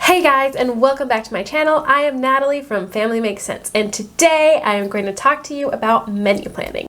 Hey guys, and welcome back to my channel. I am Natalie from Family Makes Sense, and today I am going to talk to you about menu planning.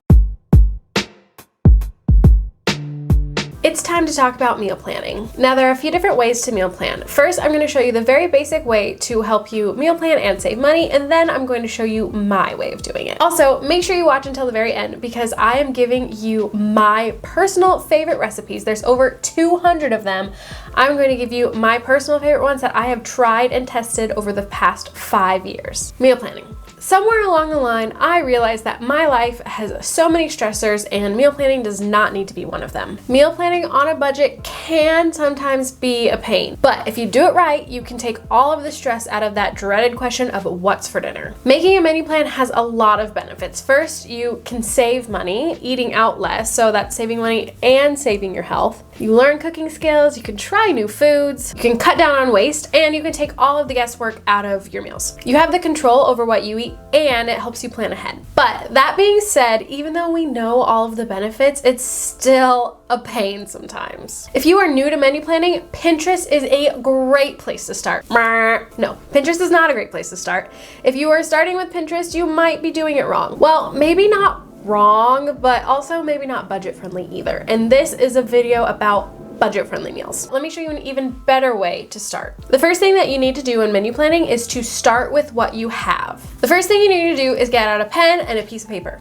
It's time to talk about meal planning. Now, there are a few different ways to meal plan. First, I'm going to show you the very basic way to help you meal plan and save money, and then I'm going to show you my way of doing it. Also, make sure you watch until the very end because I am giving you my personal favorite recipes. There's over 200 of them. I'm going to give you my personal favorite ones that I have tried and tested over the past 5 years. Meal planning. Somewhere along the line, I realized that my life has so many stressors and meal planning does not need to be one of them. Meal planning on a budget can sometimes be a pain, but if you do it right, you can take all of the stress out of that dreaded question of what's for dinner. Making a menu plan has a lot of benefits. First, you can save money, eating out less, so that's saving money and saving your health. You learn cooking skills, you can try new foods, you can cut down on waste, and you can take all of the guesswork out of your meals. You have the control over what you eat and it helps you plan ahead. But that being said, even though we know all of the benefits, it's still a pain sometimes. If you are new to menu planning, Pinterest is a great place to start. No, Pinterest is not a great place to start. If you are starting with Pinterest, you might be doing it wrong. Well, maybe not wrong, but also maybe not budget friendly either. And this is a video about budget-friendly meals. Let me show you an even better way to start. The first thing that you need to do in menu planning is to start with what you have. The first thing you need to do is get out a pen and a piece of paper.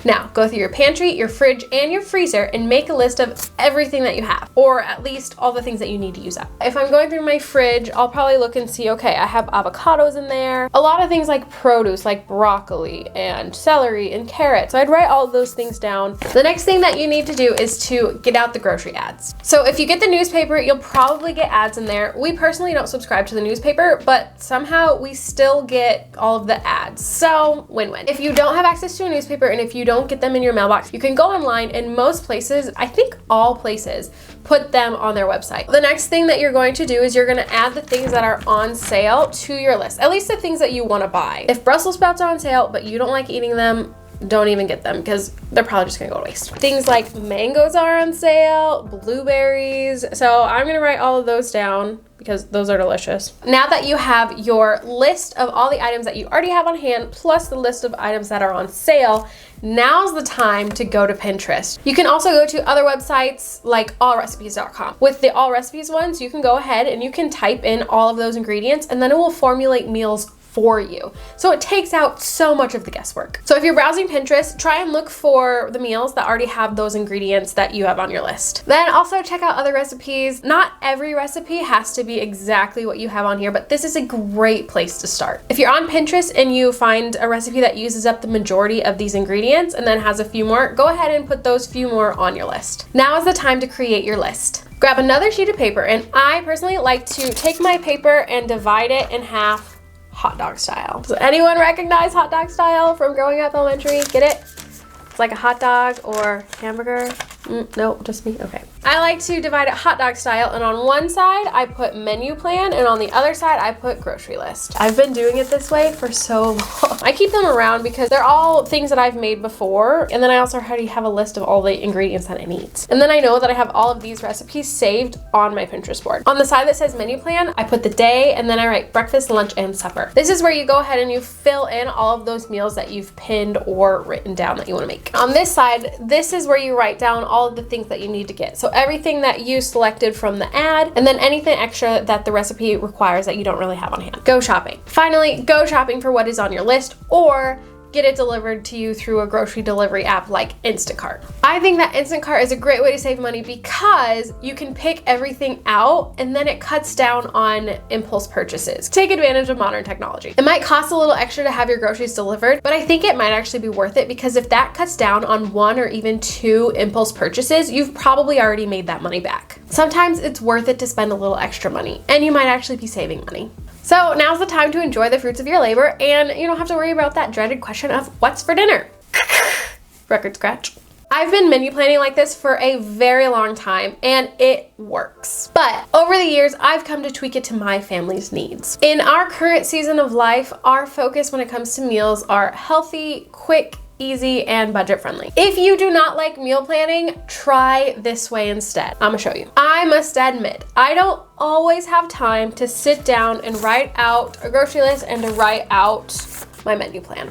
Now, go through your pantry, your fridge, and your freezer and make a list of everything that you have, or at least all the things that you need to use up. If I'm going through my fridge, I'll probably look and see, okay, I have avocados in there, a lot of things like produce, like broccoli and celery and carrots. So I'd write all of those things down. The next thing that you need to do is to get out the grocery ads. So if you get the newspaper, you'll probably get ads in there. We personally don't subscribe to the newspaper, but somehow we still get all of the ads. So win-win. If you don't have access to a newspaper and if you don't get them in your mailbox, you can go online, and most places, I think all places, put them on their website. The next thing that you're going to do is you're going to add the things that are on sale to your list, at least the things that you want to buy. If Brussels sprouts are on sale but you don't like eating them, don't even get them because they're probably just gonna go to waste. Things like mangoes are on sale, blueberries. So I'm gonna write all of those down because those are delicious. Now that you have your list of all the items that you already have on hand, plus the list of items that are on sale, now's the time to go to Pinterest. You can also go to other websites like allrecipes.com. With the all recipes ones, you can go ahead and you can type in all of those ingredients and then it will formulate meals for you. So it takes out so much of the guesswork. So if you're browsing Pinterest, try and look for the meals that already have those ingredients that you have on your list. Then also check out other recipes. Not every recipe has to be exactly what you have on here, but this is a great place to start. If you're on Pinterest and you find a recipe that uses up the majority of these ingredients and then has a few more, go ahead and put those few more on your list. Now is the time to create your list. Grab another sheet of paper, and I personally like to take my paper and divide it in half, hot dog style. Does anyone recognize hot dog style from growing up elementary? Get it? It's like a hot dog or hamburger. No, just me? Okay. I like to divide it hot dog style, and on one side I put menu plan and on the other side I put grocery list. I've been doing it this way for so long. I keep them around because they're all things that I've made before, and then I also already have a list of all the ingredients that I need. And then I know that I have all of these recipes saved on my Pinterest board. On the side that says menu plan, I put the day and then I write breakfast, lunch, and supper. This is where you go ahead and you fill in all of those meals that you've pinned or written down that you want to make. On this side, this is where you write down all of the things that you need to get. So everything that you selected from the ad, and then anything extra that the recipe requires that you don't really have on hand. Go shopping. Finally, go shopping for what is on your list, or get it delivered to you through a grocery delivery app like Instacart. I think that Instacart is a great way to save money because you can pick everything out and then it cuts down on impulse purchases. Take advantage of modern technology. It might cost a little extra to have your groceries delivered, but I think it might actually be worth it because if that cuts down on 1 or even 2 impulse purchases, you've probably already made that money back. Sometimes it's worth it to spend a little extra money, and you might actually be saving money. So now's the time to enjoy the fruits of your labor, and you don't have to worry about that dreaded question of what's for dinner. Record scratch. I've been menu planning like this for a very long time and it works. But over the years, I've come to tweak it to my family's needs. In our current season of life, our focus when it comes to meals are healthy, quick, easy, and budget friendly. If you do not like meal planning, try this way instead. I'm gonna show you. I must admit, I don't always have time to sit down and write out a grocery list and to write out my menu plan.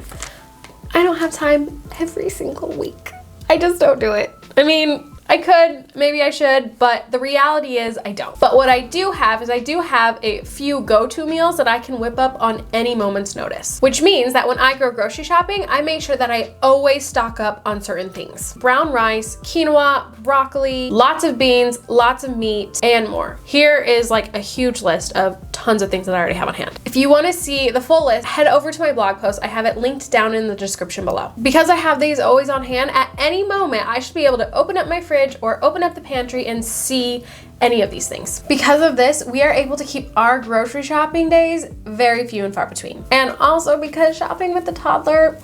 I don't have time every single week. I just don't do it. I mean, I could, maybe I should, but the reality is I don't. But what I do have is I do have a few go-to meals that I can whip up on any moment's notice, which means that when I go grocery shopping, I make sure that I always stock up on certain things. Brown rice, quinoa, broccoli, lots of beans, lots of meat, and more. Here is like a huge list of tons of things that I already have on hand. If you want to see the full list, head over to my blog post. I have it linked down in the description below. Because I have these always on hand, at any moment, I should be able to open up my fridge or open up the pantry and see any of these things. Because of this, we are able to keep our grocery shopping days very few and far between. And also because shopping with the toddler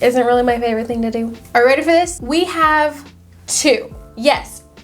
isn't really my favorite thing to do. Are you ready for this? We have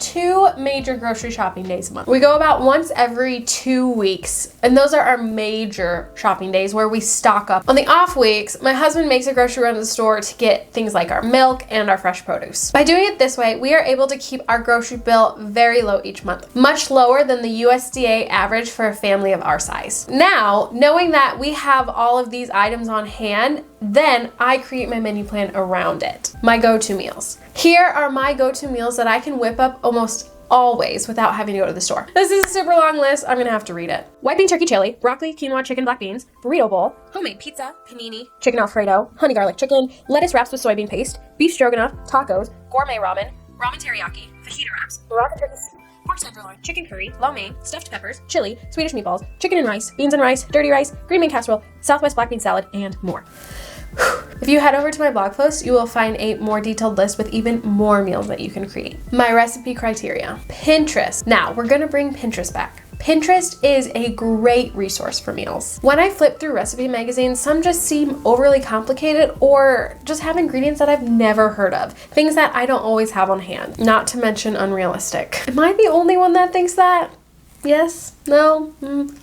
two major grocery shopping days a month. We go about once every 2 weeks, and those are our major shopping days where we stock up. On the off weeks, my husband makes a grocery run to the store to get things like our milk and our fresh produce. By doing it this way, we are able to keep our grocery bill very low each month, much lower than the USDA average for a family of our size. Now, knowing that we have all of these items on hand, then I create my menu plan around it. My go-to meals. Here are my go-to meals that I can whip up almost always without having to go to the store. This is a super long list. I'm gonna have to read it. White bean turkey chili, broccoli, quinoa, chicken, black beans, burrito bowl, homemade pizza, panini, chicken Alfredo, honey garlic chicken, lettuce wraps with soybean paste, beef stroganoff, tacos, gourmet ramen, ramen teriyaki, fajita wraps, Moroccan turkey soup, pork tenderloin, chicken curry, lo mein, stuffed peppers, chili, Swedish meatballs, chicken and rice, beans and rice, dirty rice, green bean casserole, Southwest black bean salad, and more. If you head over to my blog post, you will find a more detailed list with even more meals that you can create. My recipe criteria. Pinterest. Now, we're gonna bring Pinterest back. Pinterest is a great resource for meals. When I flip through recipe magazines, some just seem overly complicated or just have ingredients that I've never heard of. Things that I don't always have on hand, not to mention unrealistic. Am I the only one that thinks that? Yes? No?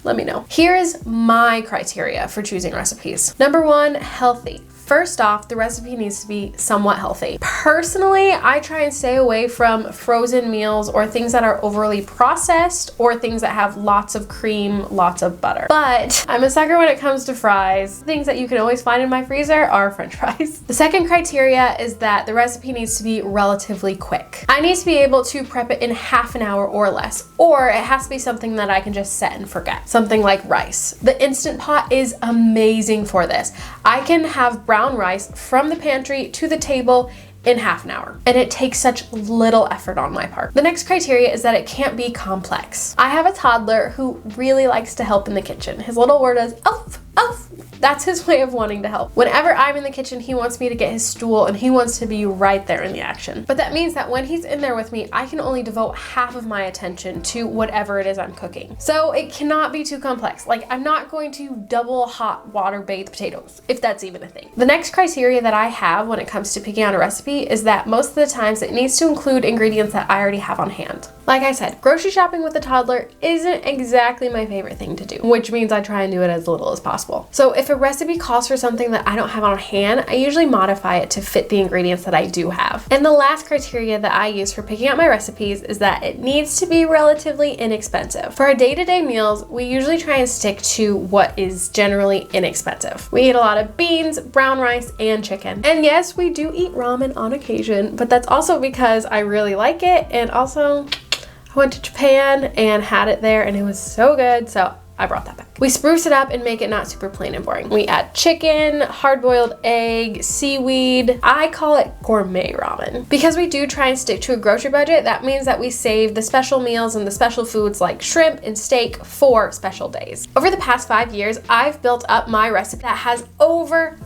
Let me know. Here is my criteria for choosing recipes. Number one, healthy. First off, the recipe needs to be somewhat healthy. Personally, I try and stay away from frozen meals or things that are overly processed or things that have lots of cream, lots of butter. But I'm a sucker when it comes to fries. Things that you can always find in my freezer are French fries. The second criteria is that the recipe needs to be relatively quick. I need to be able to prep it in half an hour or less, or it has to be something that I can just set and forget. Something like rice. The Instant Pot is amazing for this. I can have brown rice from the pantry to the table in half an hour, and it takes such little effort on my part. The next criteria is that it can't be complex. I have a toddler who really likes to help in the kitchen. His little word is elf, elf. That's his way of wanting to help. Whenever I'm in the kitchen, he wants me to get his stool and he wants to be right there in the action. But that means that when he's in there with me, I can only devote half of my attention to whatever it is I'm cooking. So it cannot be too complex. Like, I'm not going to double hot water bathe potatoes, if that's even a thing. The next criteria that I have when it comes to picking out a recipe is that most of the times it needs to include ingredients that I already have on hand. Like I said, grocery shopping with a toddler isn't exactly my favorite thing to do, which means I try and do it as little as possible. So if a recipe calls for something that I don't have on hand, I usually modify it to fit the ingredients that I do have. And the last criteria that I use for picking out my recipes is that it needs to be relatively inexpensive. For our day-to-day meals, we usually try and stick to what is generally inexpensive. We eat a lot of beans, brown rice, and chicken. And yes, we do eat ramen on occasion, but that's also because I really like it, and also I went to Japan and had it there and it was so good, so I brought that back. We spruce it up and make it not super plain and boring. We add chicken, hard-boiled egg, seaweed. I call it gourmet ramen. Because we do try and stick to a grocery budget, that means that we save the special meals and the special foods like shrimp and steak for special days. Over the past 5 years, I've built up my recipe that has over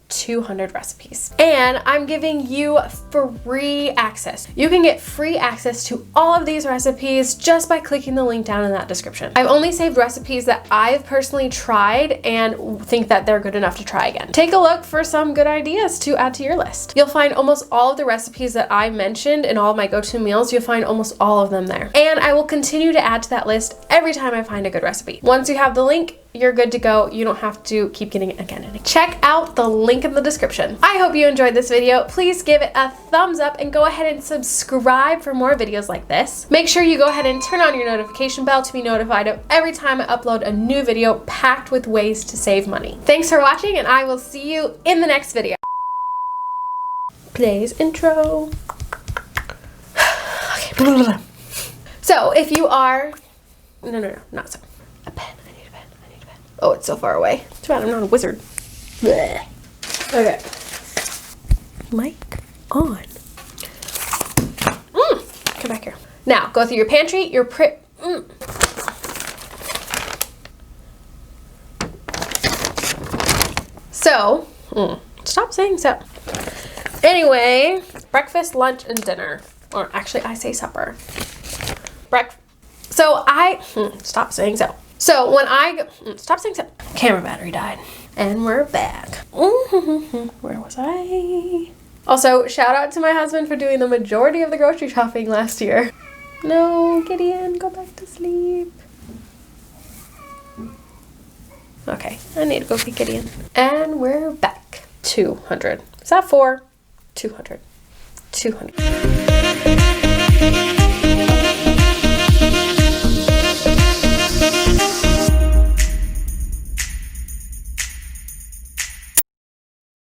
200 recipes, and I'm giving you free access. You can get free access to all of these recipes just by clicking the link down in that description. I've only saved recipes that I've personally tried and think that they're good enough to try again. Take a look for some good ideas to add to your list. You'll find almost all of the recipes that I mentioned in all of my go-to meals. You'll find almost all of them there, and I will continue to add to that list every time I find a good recipe. Once you have the link, you're good to go. You don't have to keep getting it again and again. Check out the link in the description. I hope you enjoyed this video. Please give it a thumbs up and go ahead and subscribe for more videos like this. Make sure you go ahead and turn on your notification bell to be notified of every time I upload a new video packed with ways to save money. Thanks for watching, and I will see you in the next video. Plays intro. Okay. So if you are, no, not so. A pen, I need a pen. Oh, it's so far away. Too bad I'm not a wizard. Blech. Okay. Mic on. Come back here. Now, go through your pantry, your So, stop saying so. Anyway, breakfast, lunch, and dinner. Or actually, I say supper. So stop saying so. So when stop saying so. Camera battery died. And we're back. Where was I? Also, shout out to my husband for doing the majority of the grocery shopping last year. No, Gideon, go back to sleep. Okay, I need to go get Gideon. And we're back. 200. Is that 4? 200. 200.